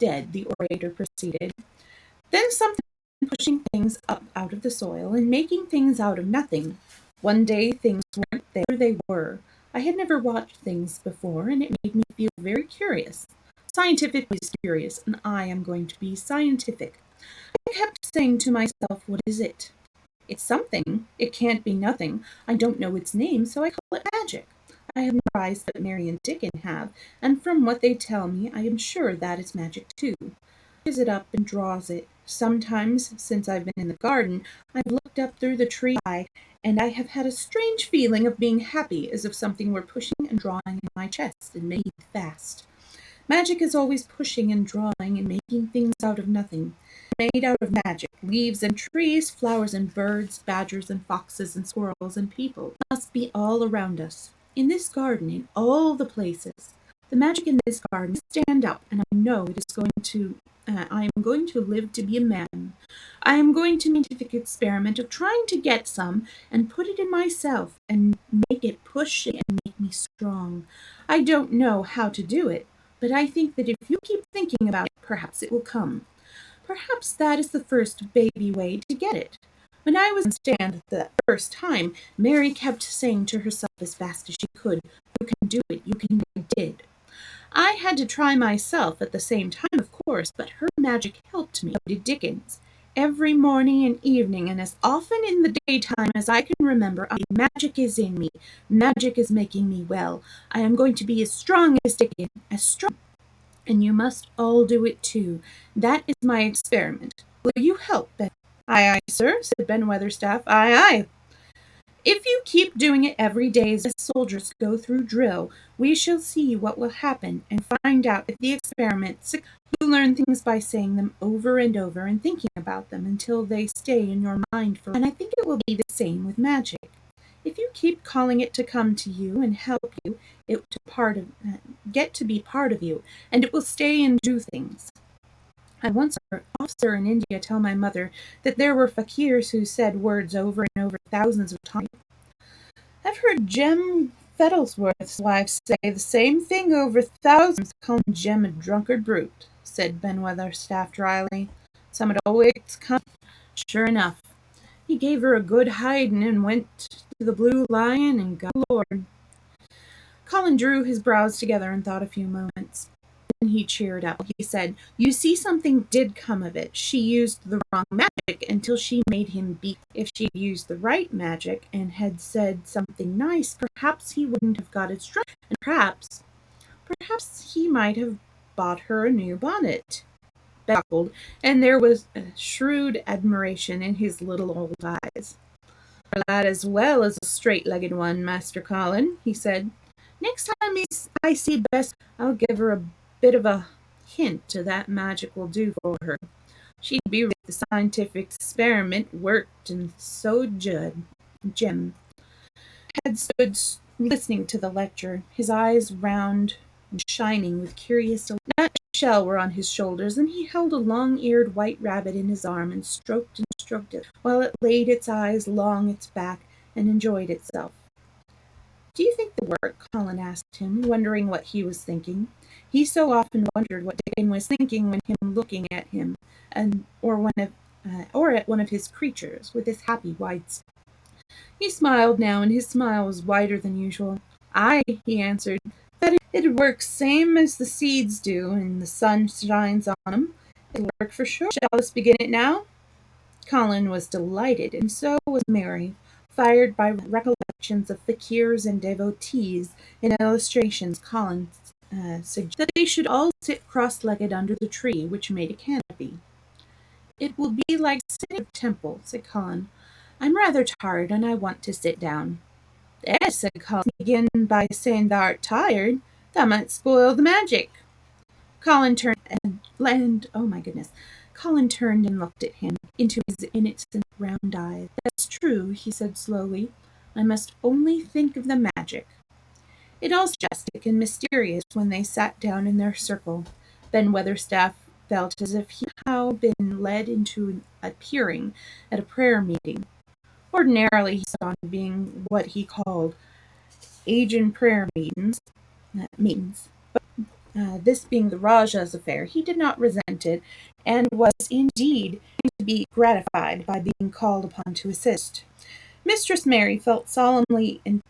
dead, the orator proceeded. Then something pushing things up out of the soil and making things out of nothing. One day things weren't there, they were. I had never watched things before, and it made me feel very curious. Scientifically curious, and I am going to be scientific. I kept saying to myself, what is it? It's something. It can't be nothing. I don't know its name, so I call it magic. I have no eyes that Mary and Dickon have, and from what they tell me, I am sure that is magic too. He it up and draws it. Sometimes, since I've been in the garden, I've looked up through the tree eye, and I have had a strange feeling of being happy, as if something were pushing and drawing in my chest and making it fast. Magic is always pushing and drawing and making things out of nothing. Made out of magic, leaves and trees, flowers and birds, badgers and foxes and squirrels and people must be all around us. In this garden, in all the places. The magic in this garden stand up, and I know it is going to. I am going to live to be a man. I am going to make a scientific experiment of trying to get some and put it in myself and make it push and make me strong. I don't know how to do it, but I think that if you keep thinking about it, perhaps it will come. Perhaps that is the first baby way to get it. When I was in stand the first time, Mary kept saying to herself as fast as she could, you can do it, you can do it. I did. I had to try myself at the same time, of course, but her magic helped me. So did Dickens. Every morning and evening, and as often in the daytime as I can remember, magic is in me. Magic is making me well. I am going to be as strong as Dickens, as strong. And you must all do it too. That is my experiment. Will you help, Ben? Aye, aye, sir, said Ben Weatherstaff. Aye, aye. If you keep doing it every day as soldiers go through drill, we shall see what will happen and find out if the experiments you learn things by saying them over and over and thinking about them until they stay in your mind for. And I think it will be the same with magic. If you keep calling it to come to you and help you, it to get to be part of you, and it will stay and do things. I once heard an officer in India tell my mother that there were fakirs who said words over and over thousands of times. I've heard Jem Fettlesworth's wife say the same thing over thousands, calling Jem a drunkard brute, said Ben Weatherstaff dryly. Some had always come. Sure enough, he gave her a good hiding and went to the Blue Lion and got Lord. Colin drew his brows together and thought a few moments. Then he cheered up. He said, you see, something did come of it. She used the wrong magic until she made him beat. If she had used the right magic and had said something nice, perhaps he wouldn't have got as drunk, and perhaps he might have bought her a new bonnet. Buckled, and there was a shrewd admiration in his little old eyes. A lad as well as a straight-legged one, Master Colin, he said. Next time I see Bess, I'll give her a bit of a hint to that magic will do for her. She'd be if the scientific experiment worked, and so Jem had stood listening to the lecture, his eyes round and shining with curious delight. Nut shell were on his shoulders, and he held a long-eared white rabbit in his arm and stroked it, while it laid its eyes along its back and enjoyed itself. Do you think the work? Colin asked him, wondering what he was thinking. He so often wondered what Dickon was thinking when him looking at him, or at one of his creatures with his happy wide smile. He smiled now, and his smile was wider than usual. Aye, he answered, that it works same as the seeds do, and the sun shines on 'em. It'll work for sure. Shall us begin it now? Colin was delighted, and so was Mary, fired by recollections of fakirs and devotees in illustrations. Colin suggested that they should all sit cross-legged under the tree, which made a canopy. It will be like sitting in a temple, said Colin. I'm rather tired, and I want to sit down. Yes, said Colin. Begin by saying thou art tired. That might spoil the magic. Colin turned oh my goodness. Colin turned and looked at him into his innocent round eyes. That's true, he said slowly. I must only think of the magic. It all was majestic and mysterious when they sat down in their circle. Ben Weatherstaff felt as if he had now been led into appearing at a prayer meeting. Ordinarily he saw being what he called Asian prayer meetings, but This being the Rajah's affair, he did not resent it, and was indeed to be gratified by being called upon to assist. Mistress Mary felt solemnly, and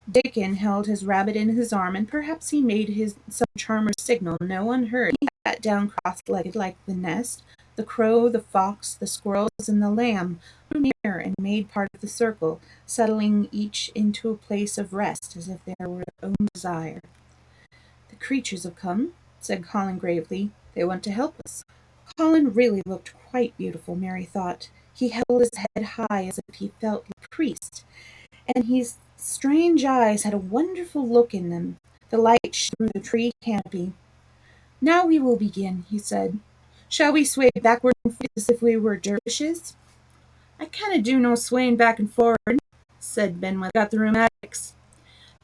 Dickon held his rabbit in his arm, and perhaps he made some charmer's signal no one heard. He sat down cross-legged like the nest. The crow, the fox, the squirrels, and the lamb drew near and made part of the circle, settling each into a place of rest as if they were their own desire. "The creatures have come," said Colin gravely. "They want to help us." Colin really looked quite beautiful, Mary thought. He held his head high as if he felt like a priest, and his strange eyes had a wonderful look in them. The light shone through the tree canopy. "Now we will begin," he said. "Shall we sway backward and forward as if we were dervishes?" "I canna do no swaying back and forward," said Benwell. "Got the rheumatics."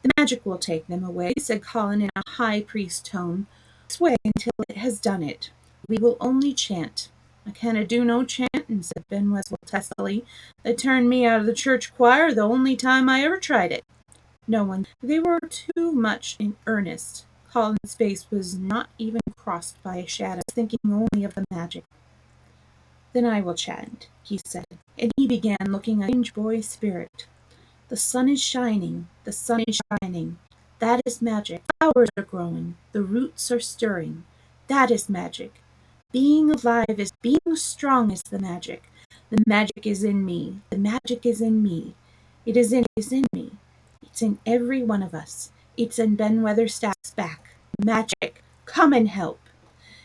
"The magic will take them away," said Colin in a high priest tone. "Sway until it has done it. We will only chant." "I canna do no chantin'," said Ben Westwell testily. "They turned me out of the church choir the only time I ever tried it." No one. They were too much in earnest. Colin's face was not even crossed by a shadow, thinking only of the magic. "Then I will chant," he said, and he began looking a strange boy spirit. "The sun is shining, the sun is shining. That is magic. Flowers are growing, the roots are stirring. That is magic. Being alive is being strong is the magic. The magic is in me. The magic is in me. It is in me. It's in every one of us. It's in Ben Weatherstaff's back. Magic. Come and help."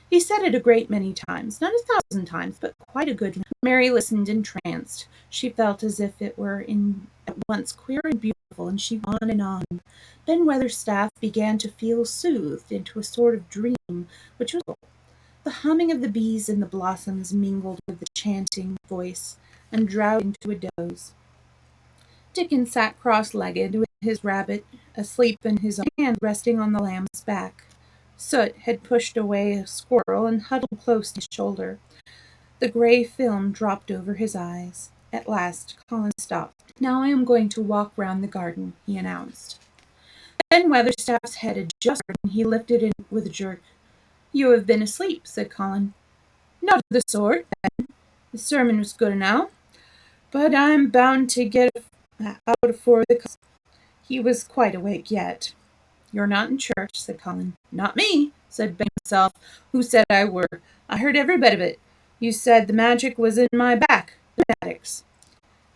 He said it a great many times, not 1,000 times, but quite a good. Mary listened entranced. She felt as if it were at once queer and beautiful, and she went on and on. Ben Weatherstaff began to feel soothed into a sort of dream, which was the humming of the bees in the blossoms mingled with the chanting voice, and drowsed into a doze. Dickon sat cross-legged, with his rabbit asleep and his hand resting on the lamb's back. Soot had pushed away a squirrel and huddled close to his shoulder. The grey film dropped over his eyes. At last Colin stopped. "Now I am going to walk round the garden," he announced. Ben Weatherstaff's head had just turned, and he lifted it with a jerk. "You have been asleep," said Colin. "Not of the sort, Ben. The sermon was good enow, but I'm bound to get out afore the cusses." He was quite awake yet. "You're not in church," said Colin. "Not me," said Ben himself. "Who said I were? I heard every bit of it. You said the magic was in my back. The magic's."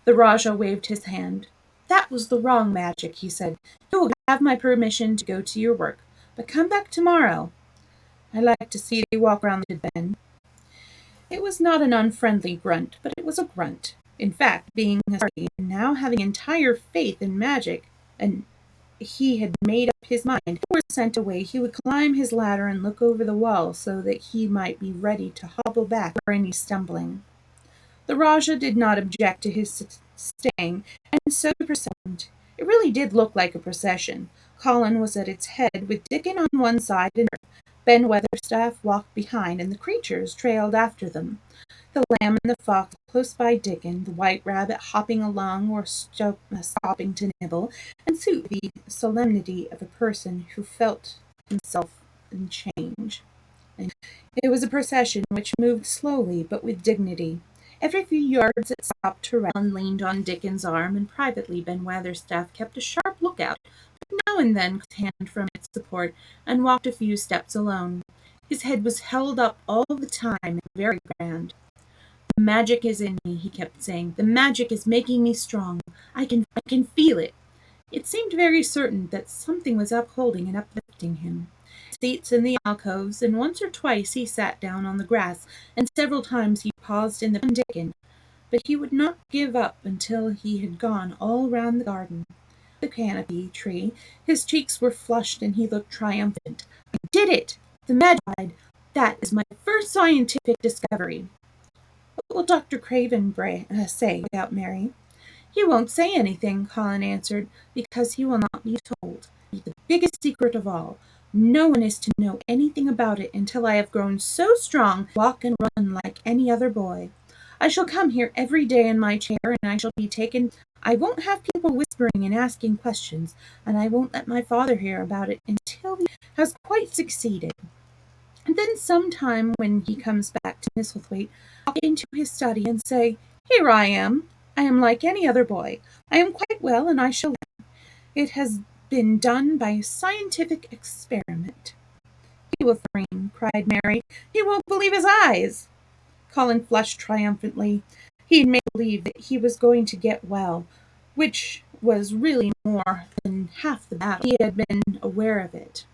The Rajah waved his hand. "That was the wrong magic," he said. "You will have my permission to go to your work, but come back tomorrow." "I like to see thee walk round," said Ben. It was not an unfriendly grunt, but it was a grunt. In fact, being a party, and now having entire faith in magic, and he had made up his mind, if he were sent away, he would climb his ladder and look over the wall so that he might be ready to hobble back for any stumbling. The Rajah did not object to his staying, and so the procession. It really did look like a procession. Colin was at its head, with Dickon on one side and Ben Weatherstaff walked behind, and the creatures trailed after them. The lamb and the fox close by Dickon, the white rabbit hopping along or stopping to nibble, and suit the solemnity of a person who felt himself in change. It was a procession which moved slowly but with dignity. Every few yards it stopped to rest and leaned on Dickon's arm, and privately Ben Weatherstaff kept a sharp lookout, but now and then took his hand from its support and walked a few steps alone. His head was held up all the time and very grand. "The magic is in me," he kept saying. "The magic is making me strong. I can feel it." It seemed very certain that something was upholding and uplifting him. Seats in the alcoves, and once or twice he sat down on the grass, and several times he paused in the Dickon, but he would not give up until he had gone all round the garden. The canopy tree, his cheeks were flushed, and he looked triumphant. "I did it! The magic! That is my first scientific discovery." "What will Dr. Craven say?" without Mary. "He won't say anything," Colin answered, "because he will not be told. It's the biggest secret of all. No one is to know anything about it until I have grown so strong I can walk and run like any other boy. I shall come here every day in my chair, and I shall be taken. I won't have people whispering and asking questions, and I won't let my father hear about it until he has quite succeeded. And then sometime when he comes back to Misselthwaite, I'll get into his study and say, Here I am. I am like any other boy. I am quite well, and I shall live. It has been done by a scientific experiment. He will scream, cried Mary. He won't believe his eyes. Colin flushed triumphantly. He had made believe that he was going to get well, which was really more than half the battle. He had been aware of it,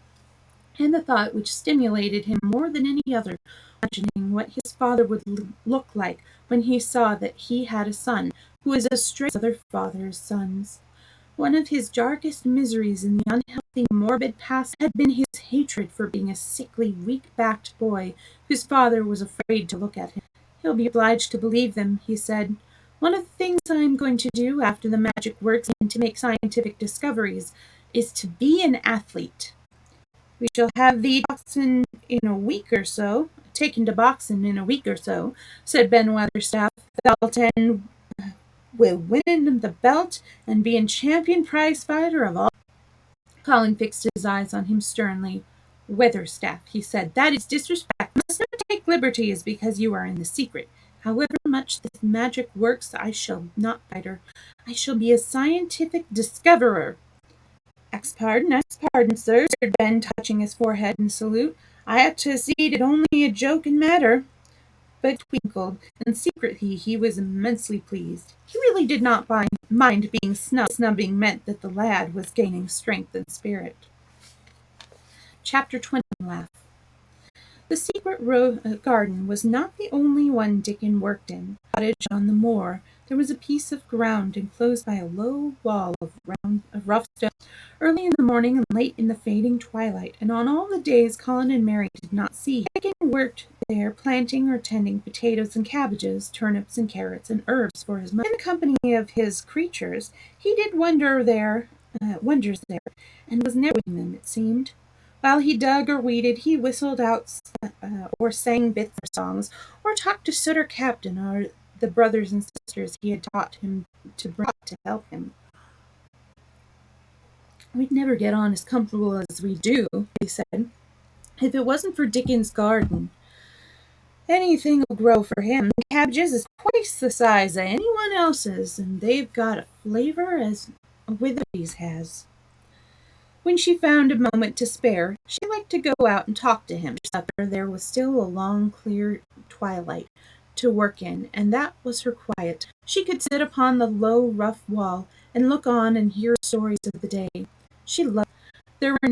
and the thought which stimulated him more than any other, imagining what his father would look like when he saw that he had a son who was as straight as other fathers' sons. One of his darkest miseries in the unhealthy, morbid past had been his hatred for being a sickly, weak-backed boy whose father was afraid to look at him. He'll be obliged to believe them, he said. One of the things I am going to do after the magic works and to make scientific discoveries is to be an athlete. We shall have thee taken to boxing in a week or so, said Ben Weatherstaff. Belt and will win the belt and be a champion prize fighter of all. Colin fixed his eyes on him sternly. Weatherstaff, he said, that is disrespect. You must not take liberties because you are in the secret. However much this magic works, I shall not fighter. I shall be a scientific discoverer. Ex pardon, sir, said Ben, touching his forehead in salute. I ought to see it only a joke and matter. But twinkled, and secretly he was immensely pleased. He really did not mind being snubbed. Snubbing meant that the lad was gaining strength and spirit. Chapter 20. Laugh. The secret garden was not the only one Dickon worked in. Cottage on the moor, there was a piece of ground enclosed by a low wall of rough stone. Early in the morning and late in the fading twilight, and on all the days Colin and Mary did not see, Dickon worked there, planting or tending potatoes and cabbages, turnips and carrots and herbs for his mother. In the company of his creatures, he did wonders there, and was never with them, it seemed. While he dug or weeded, he whistled out or sang bits of songs, or talked to Sutter Captain or the brothers and sisters he had taught him to bring up to help him. We'd never get on as comfortable as we do, he said, if it wasn't for Dickon's garden. Anything will grow for him. The cabbages is twice the size of anyone else's, and they've got a flavor as Witherbys has. When she found a moment to spare, she liked to go out and talk to him. After supper, there was still a long, clear twilight to work in, and that was her quiet. She could sit upon the low, rough wall and look on and hear stories of the day. She loved. There were